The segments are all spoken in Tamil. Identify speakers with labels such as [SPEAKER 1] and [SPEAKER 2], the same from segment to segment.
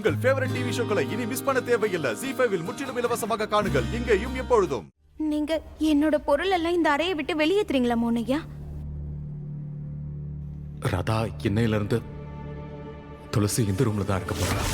[SPEAKER 1] உங்கள் ஃபேவரட் டிவி ஷோக்களை இனி மிஸ் பண்ண தேவையில்லை. ஜீ5 இல் முற்றிலும் இலவசமாக காணுங்கள், இங்கேயும் எப்பொழுதும்.
[SPEAKER 2] நீங்க என்னோட பொருள் எல்லாம் இந்த அறையை விட்டு வெளியேத்துறீங்களா மோனையா?
[SPEAKER 3] ராதா, இன்னையில இருந்து துளசி இந்த ரூம்ல தான் இருக்க போறா.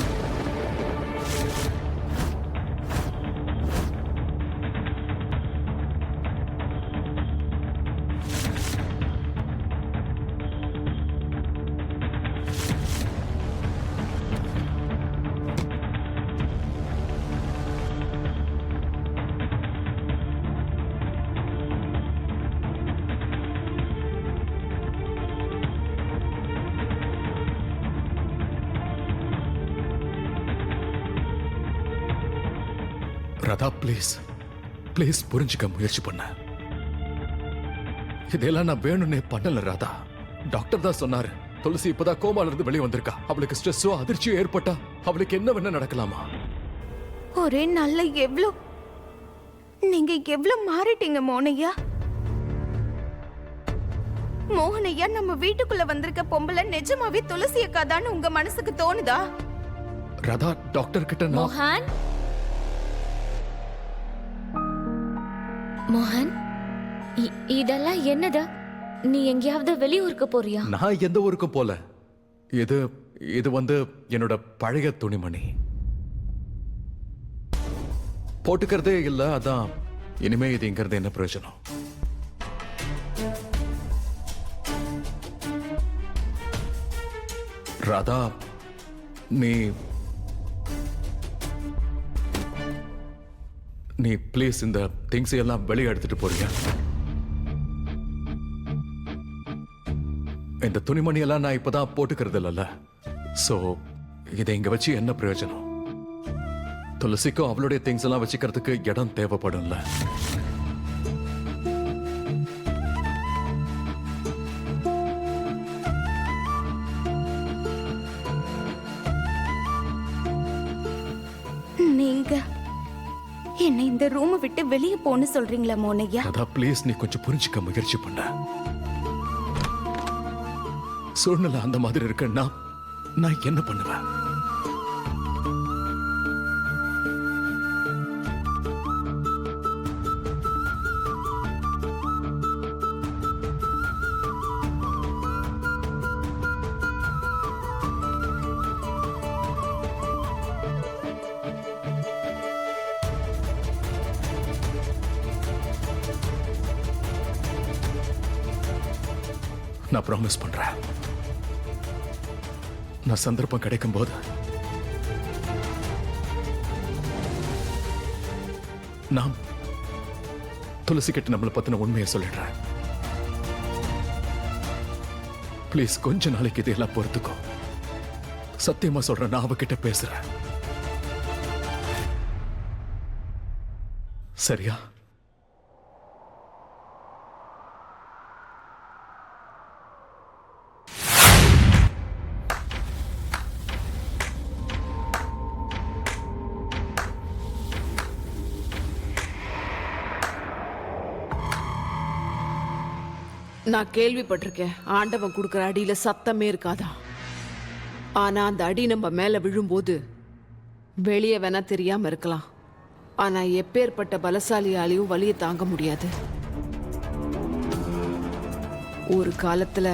[SPEAKER 3] ராதா, ப்ளீஸ் ப்ளீஸ் புரிஞ்சுக்க முயற்சி பண்ண. இதெல்லாம் நான் வேணும்னே பண்ணல ராதா. டாக்டர் தான் சொன்னாரு, துளசி இப்பதான் கோமால இருந்து வெளியே வந்திருக்கா. அவளுக்கு ஸ்ட்ரெஸ்ஸோ அதிர்ச்சியோ ஏற்பட்டா அவளுக்கு என்ன வேணா நடக்கலாமா?
[SPEAKER 2] ஒரே நல்ல நீங்க எவ்வளவு மாறிட்டீங்க மோனையா. மோகனையா, நம்ம வீட்டுக்குள்ள வந்திருக்க பொம்பளை நிஜமாவே துளசி அக்காதான்னு உங்க மனசுக்கு தோணுதா?
[SPEAKER 3] ராதா, டாக்டர் கிட்ட
[SPEAKER 4] மோகன், மோகன், இதெல்லாம் என்னது? நீ எங்கேயாவது வெளியூருக்கு போறியா?
[SPEAKER 3] நான் எந்த ஊருக்கும் போல. இது இது வந்து என்னோட பழைய துணிமணி. போட்டுக்கிறதே இல்ல, அதான். இனிமே இது இங்கிறது என்ன பிரயோஜனம்? ராதா, நீ ப்ளீஸ் இந்த திங்ஸ் எல்லாம் வெளியே எடுத்துட்டு போறியா? இந்த துணிமணி எல்லாம் நான் இப்பதான் போட்டுக்கிறது இல்லைல்ல. சோ இதை இங்க வச்சு என்ன பிரயோஜனம்? துளசிக்கும் அவளுடைய திங்ஸ் எல்லாம் வச்சுக்கிறதுக்கு இடம் தேவைப்படும்ல.
[SPEAKER 2] நீங்க என்ன இந்த ரூம் விட்டு வெளியே போன்னு சொல்றீங்களா மோனையா?
[SPEAKER 3] அதான், ப்ளீஸ் நீ கொஞ்சம் புரிஞ்சுக்க முயற்சி பண்ண. சூழ்நிலை அந்த மாதிரி இருக்குன்னா நான் என்ன பண்ணுவேன்? நான் ப்ராமிஸ் பண்றேன், நான் சந்தர்ப்பம் கிடைக்கும் போது நான் துளசி கிட்ட நம்மளை பத்தின உண்மையை சொல்லிடுறேன். ப்ளீஸ் கொஞ்ச நாளைக்கு இதெல்லாம் பொறுத்துக்கோ. சத்தியமா சொல்றேன், நான் அவகிட்ட பேசுறேன். சரியா?
[SPEAKER 5] நான் கேள்விப்பட்டிருக்கேன், ஆண்டவன் கொடுக்கிற அடியில சத்தமே இருக்காதா. ஆனா அந்த அடி நம்ம மேல விழும்போது வெளியே வேணா தெரியாம இருக்கலாம், ஆனா எப்பேற்பட்ட பலசாலியாலையும் வலியை தாங்க முடியாது. ஒரு காலத்துல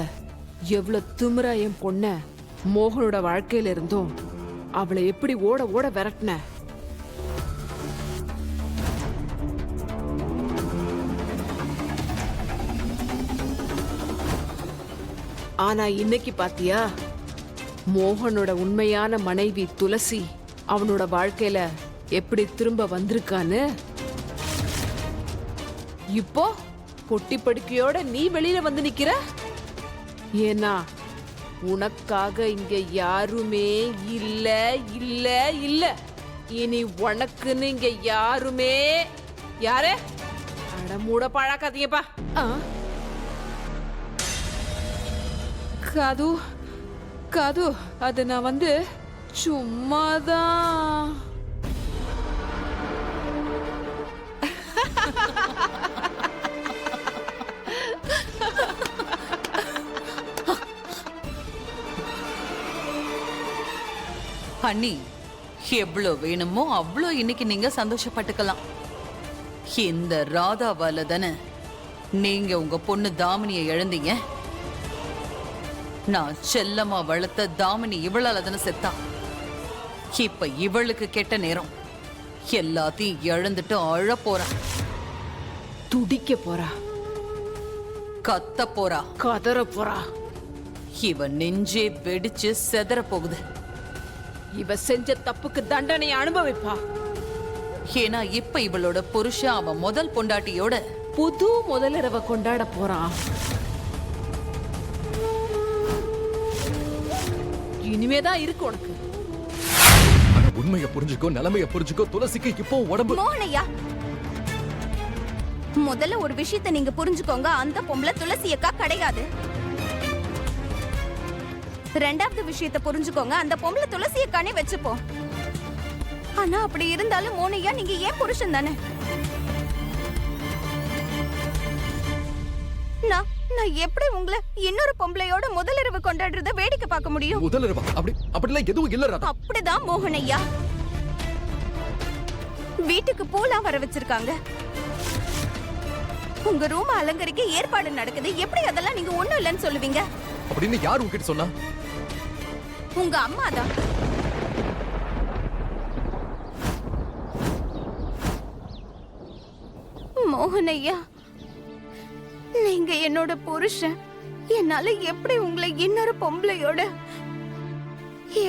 [SPEAKER 5] எவ்வளவு திமிரா என் பொண்ண மோகனோட வாழ்க்கையில இருந்தோம், அவளை எப்படி ஓட ஓட விரட்டின. ஆனா இன்னைக்கு பாத்தியா, மோகனோட உண்மையான மனைவி துளசி அவனோட வாழ்க்கையில எப்படி திரும்ப வந்திருக்கான்னு. இப்போ பொட்டி படுக்கையோட நீ வெளியில வந்து நிக்கிற. ஏன்னா உனக்காக இங்க யாருமே இல்ல இல்ல இல்ல. இனி உனக்குன்னு இங்க யாருமே. யாரே அட மூட பழக்காதீங்கப்பா. காது காது, அது நான் வந்து சும்மாதான்.
[SPEAKER 6] அண்ணி, எவ்வளோ வேணுமோ அவ்வளோ இன்னைக்கு நீங்க சந்தோஷப்பட்டுக்கலாம். இந்த ராதாவால தானே நீங்க உங்க பொண்ணு தாமினியை இழந்தீங்க. நான் செல்லமா வளர்த்த தாமினி இவளால தானே செத்தா. இப்ப இவளுக்கு கெட்ட நேரம். எல்லாத்தையும் இழந்துட்டு அழ போறா,
[SPEAKER 5] துடிக்க போறா,
[SPEAKER 6] கத்த போறா,
[SPEAKER 5] கதற போறா.
[SPEAKER 6] இவ நெஞ்சே வெடிச்சு செதற போகுது.
[SPEAKER 5] இவ செஞ்ச தப்புக்கு தண்டனையை அனுபவிப்பா.
[SPEAKER 6] ஏன்னா இப்ப இவளோட புருஷன் அவன் முதல் பொண்டாட்டியோட
[SPEAKER 5] புது முதலிரவ கொண்டாட போறான். இனிமேதான் இருக்கு உனக்கு.
[SPEAKER 3] ஆனா உண்மையை புரிஞ்சுக்கோ, நிலைமையை புரிஞ்சுக்கோ. துளசிக்கு இப்போ உடம்பு.
[SPEAKER 2] மோகனையா, முதல்ல ஒரு விஷயத்தை நீங்க புரிஞ்சுக்கோங்க. அந்த பொம்பளை துளசி அக்கா கிடையாது. ரெண்டாவது விஷயத்தை புரிஞ்சுக்கோங்க. அந்த பொம்பளை துளசி அக்கானே வச்சுப்போம். ஆனா அப்படி இருந்தாலும் மோனையா, நீங்க ஏன் புருஷன் தானே? நான் எப்படி உங்களை இன்னொரு பொம்பளையோட முதலிரவு கொண்டாடுறத வேடிக்கை பார்க்க முடியும்?
[SPEAKER 3] முதலிரவா? அப்படிலாம் எதுவும் இல்ல ராதா.
[SPEAKER 2] அப்படிதான் மோகனையா. வீட்டுக்கு பூலாம் வர வச்சிருக்காங்க. உங்க ரூம் அலங்கரிக்க ஏற்பாடு நடக்குது. எப்படி அதெல்லாம் நீங்க ஒண்ணும் இல்லைன்னு சொல்லுவீங்க?
[SPEAKER 3] அப்படின்னு யார் உங்ககிட்ட சொன்னா?
[SPEAKER 2] உங்க அம்மா தான். மோகனையா, நீங்க என்னோட புருஷன். என்னால எப்படி உங்களை இன்னொரு பொம்பளையோட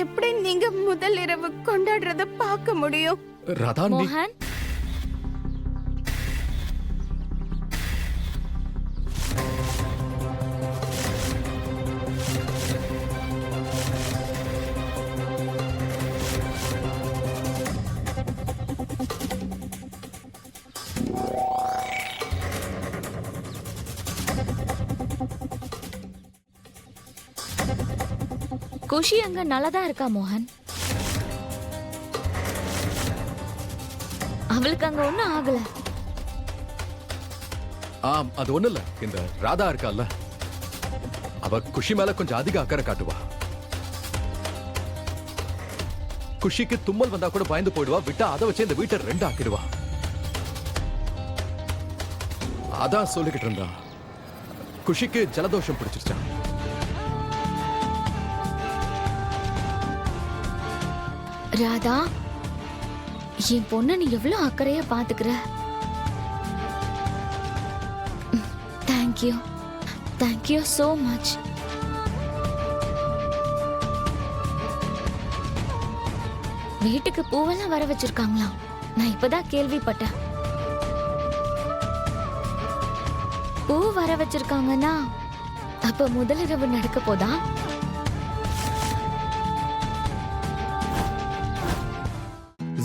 [SPEAKER 2] எப்படி நீங்க முதல் இரவு கொண்டாடுறத பார்க்க முடியும்?
[SPEAKER 3] ராதா, நீ
[SPEAKER 4] மோகன், குஷி அங்க நல்லதா இருக்கா மோகன்? அவளுக்கு அங்க ஒண்ணும் ஆகல.
[SPEAKER 3] அது ஒண்ணு இல்ல. இந்த ராதா இருக்கால்ல, அவ குஷி மேல கொஞ்சம் அதிக அக்கறை காட்டுவா. குஷிக்கு தும்மல் வந்தா கூட பயந்து போயிடுவா. விட்டா அதை வச்சு இந்த வீட்டை ரெண்டு ஆக்கிடுவா. அதான் சொல்லிக்கிட்டு இருந்தா. குஷிக்கு ஜலதோஷம் பிடிச்சிருச்சான்.
[SPEAKER 4] ராதா, என் பொண்ண நீ எவ்வளவு அக்கறையா பாத்துக்கிற. Thank you, thank you so much. வீட்டுக்கு பூவெல்லாம் வர வச்சிருக்காங்களாம். நான் இப்பதான் கேள்விப்பட்டேன். பூ வர வச்சிருக்காங்கன்னா அப்ப முதலிரவு நடக்க போதா?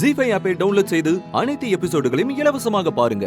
[SPEAKER 7] ஜீ5 ஆப்பை டவுன்லோட் செய்து அனைத்து எபிசோடுகளையும் இலவசமாக பாருங்க.